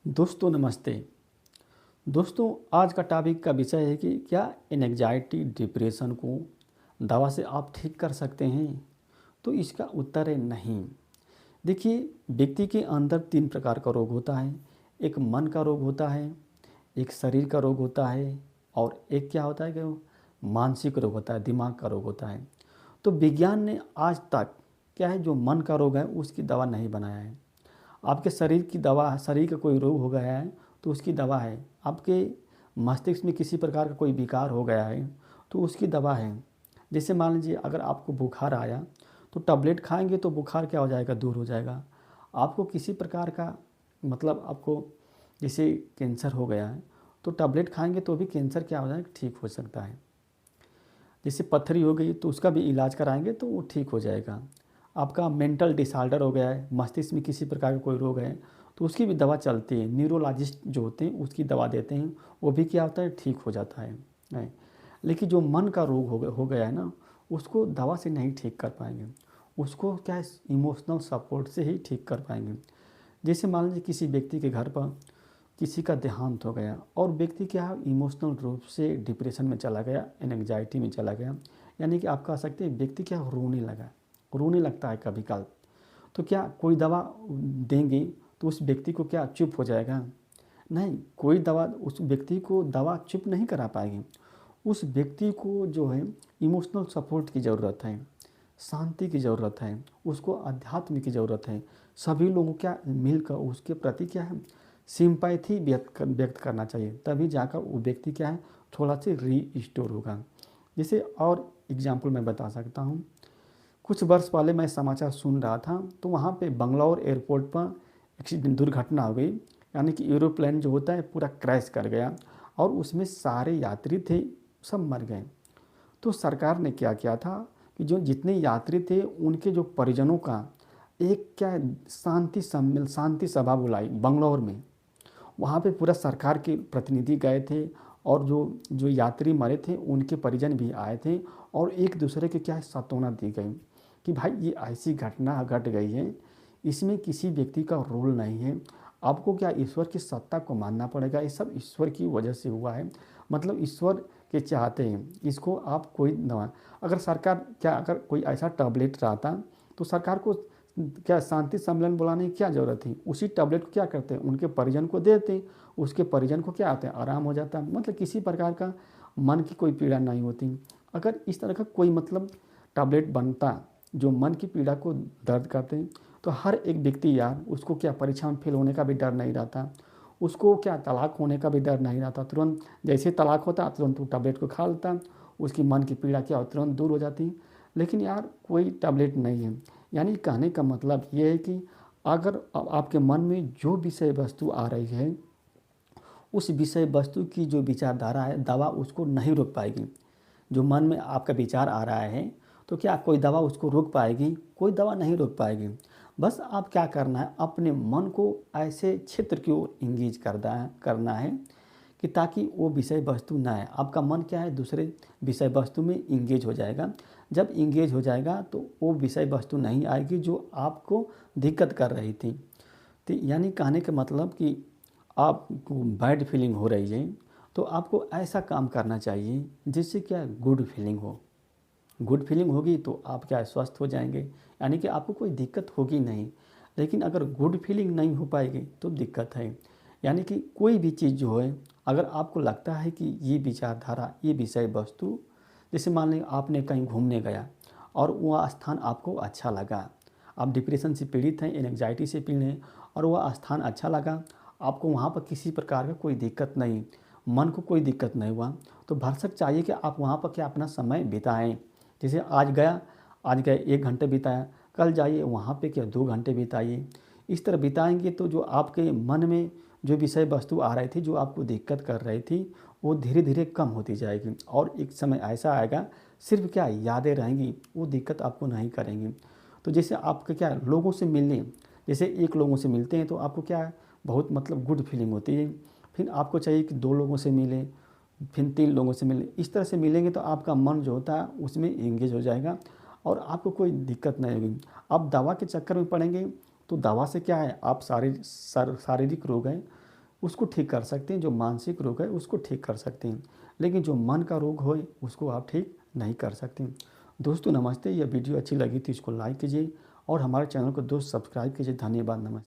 दोस्तों नमस्ते। दोस्तों आज का टॉपिक का विषय है कि क्या एंग्जाइटी डिप्रेशन को दवा से आप ठीक कर सकते हैं। तो इसका उत्तर है नहीं। देखिए, व्यक्ति के अंदर तीन प्रकार का रोग होता है। एक मन का रोग होता है, एक शरीर का रोग होता है और एक क्या होता है कि वो मानसिक रोग होता है, दिमाग का रोग होता है। तो विज्ञान ने आज तक क्या है, जो मन का रोग है उसकी दवा नहीं बनाया है। आपके शरीर की दवा, शरीर का कोई रोग हो गया है तो उसकी दवा है। आपके मस्तिष्क में किसी प्रकार का कोई विकार हो गया है तो उसकी दवा है। जैसे मान लीजिए अगर आपको बुखार आया तो टैबलेट खाएंगे तो बुखार क्या हो जाएगा, दूर हो जाएगा। आपको किसी प्रकार का मतलब आपको जैसे कैंसर हो गया है तो टैबलेट खाएंगे तो भी कैंसर क्या हो जाएगा, ठीक हो सकता है। जैसे पत्थरी हो गई तो उसका भी इलाज कराएंगे तो वो ठीक हो जाएगा। आपका मेंटल डिसऑर्डर हो गया है, मस्तिष्क में किसी प्रकार का कोई रोग है तो उसकी भी दवा चलती है। न्यूरोलॉजिस्ट जो होते हैं उसकी दवा देते हैं, वो भी क्या होता है, ठीक हो जाता है। नहीं, लेकिन जो मन का रोग हो गया है ना, उसको दवा से नहीं ठीक कर पाएंगे। उसको क्या है, इमोशनल सपोर्ट से ही ठीक कर पाएंगे। जैसे मान लीजिए किसी व्यक्ति के घर पर किसी का देहांत हो गया और व्यक्ति क्या है, इमोशनल रूप से डिप्रेशन में चला गया, एंग्जाइटी में चला गया। यानी कि आप कह सकते हैं व्यक्ति क्या रोने लगा, रोने लगता है कभी कल। तो क्या कोई दवा देंगे तो उस व्यक्ति को क्या चुप हो जाएगा? नहीं, कोई दवा उस व्यक्ति को दवा चुप नहीं करा पाएगी। उस व्यक्ति को जो है इमोशनल सपोर्ट की ज़रूरत है, शांति की ज़रूरत है, उसको अध्यात्म की ज़रूरत है। सभी लोगों क्या मिलकर उसके प्रति क्या है, सिंपैथी व्यक्त करना चाहिए, तभी जाकर वो व्यक्ति क्या है, थोड़ा सा रीस्टोर होगा। जैसे और एग्जाम्पल मैं बता सकता हूँ। कुछ वर्ष पहले मैं समाचार सुन रहा था तो वहाँ पे बंगलौर एयरपोर्ट पर एक्सीडेंट, दुर्घटना हो गई। यानी कि एरोप्लेन जो होता है पूरा क्रैश कर गया और उसमें सारे यात्री थे, सब मर गए। तो सरकार ने क्या किया था कि जो जितने यात्री थे उनके जो परिजनों का एक क्या है, शांति सभा बुलाई बंगलौर में। वहाँ पे पूरा सरकार के प्रतिनिधि गए थे और जो जो यात्री मरे थे उनके परिजन भी आए थे। और एक दूसरे के क्या है, सांत्वना दी गई कि भाई ये ऐसी घटना घट गई है, इसमें किसी व्यक्ति का रोल नहीं है। आपको क्या ईश्वर की सत्ता को मानना पड़ेगा, ये सब ईश्वर की वजह से हुआ है। मतलब ईश्वर के चाहते हैं, इसको आप कोई दवा, अगर सरकार क्या, अगर कोई ऐसा टैबलेट रहता तो सरकार को क्या शांति सम्मेलन बुलाने की क्या ज़रूरत थी। उसी टैबलेट को क्या करते हैं, उनके परिजन को देते, उसके परिजन को क्या आते हैं, आराम हो जाता। मतलब किसी प्रकार का मन की कोई पीड़ा नहीं होती। अगर इस तरह का कोई मतलब टैबलेट बनता जो मन की पीड़ा को दर्द करते हैं तो हर एक व्यक्ति यार, उसको क्या परीक्षा में फेल होने का भी डर नहीं रहता, उसको क्या तलाक होने का भी डर नहीं रहता। तुरंत जैसे तलाक होता तुरंत वो टैबलेट को खा लेता, उसकी मन की पीड़ा क्या तुरंत दूर हो जाती। लेकिन यार कोई टैबलेट नहीं है। यानी कहने का मतलब ये है कि अगर आपके मन में जो विषय वस्तु आ रही है, उस विषय वस्तु की जो विचारधारा है, दवा उसको नहीं रोक पाएगी। जो मन में आपका विचार आ रहा है तो क्या कोई दवा उसको रोक पाएगी? कोई दवा नहीं रोक पाएगी। बस आप क्या करना है, अपने मन को ऐसे क्षेत्र की ओर इंगेज करना है कि ताकि वो विषय वस्तु ना आए। आपका मन क्या है, दूसरे विषय वस्तु में इंगेज हो जाएगा। जब इंगेज हो जाएगा तो वो विषय वस्तु नहीं आएगी जो आपको दिक्कत कर रही थी। तो यानी कहने का मतलब कि आपको बैड फीलिंग हो रही है तो आपको ऐसा काम करना चाहिए जिससे क्या गुड फीलिंग हो। गुड फीलिंग होगी तो आप क्या स्वस्थ हो जाएंगे, यानी कि आपको कोई दिक्कत होगी नहीं। लेकिन अगर गुड फीलिंग नहीं हो पाएगी तो दिक्कत है। यानी कि कोई भी चीज़ जो है, अगर आपको लगता है कि ये विचारधारा, ये विषय वस्तु, जैसे मान लें आपने कहीं घूमने गया और वह स्थान आपको अच्छा लगा, आप डिप्रेशन से पीड़ित हैं, एंग्जाइटी से पीड़ित हैं और वह स्थान अच्छा लगा, आपको वहाँ पर किसी प्रकार का कोई दिक्कत नहीं, मन को कोई दिक्कत नहीं हुआ, तो भरसक चाहिए कि आप वहाँ पर क्या अपना समय बिताएं। जैसे आज गए 1 घंटे बिताया, कल जाइए वहाँ पे क्या 2 घंटे बिताइए। इस तरह बिताएंगे तो जो आपके मन में जो विषय वस्तु आ रही थी, जो आपको दिक्कत कर रही थी, वो धीरे धीरे कम होती जाएगी और एक समय ऐसा आएगा सिर्फ क्या यादें रहेंगी, वो दिक्कत आपको नहीं करेंगी। तो जैसे आपके क्या लोगों से मिलने, जैसे एक लोगों से मिलते हैं तो आपको क्या है, बहुत मतलब गुड फीलिंग होती है। फिर आपको चाहिए कि 2 लोगों से मिलें, फिर 3 लोगों से मिलें। इस तरह से मिलेंगे तो आपका मन जो होता है उसमें एंगेज हो जाएगा और आपको कोई दिक्कत नहीं होगी। आप दवा के चक्कर में पड़ेंगे तो दवा से क्या है, आप शारीरिक रोग हैं उसको ठीक कर सकते हैं, जो मानसिक रोग है उसको ठीक कर सकते हैं, लेकिन जो मन का रोग हो उसको आप ठीक नहीं कर सकते। दोस्तों नमस्ते, यह वीडियो अच्छी लगी तो इसको लाइक कीजिए और हमारे चैनल को दोस्त सब्सक्राइब कीजिए। धन्यवाद, नमस्ते।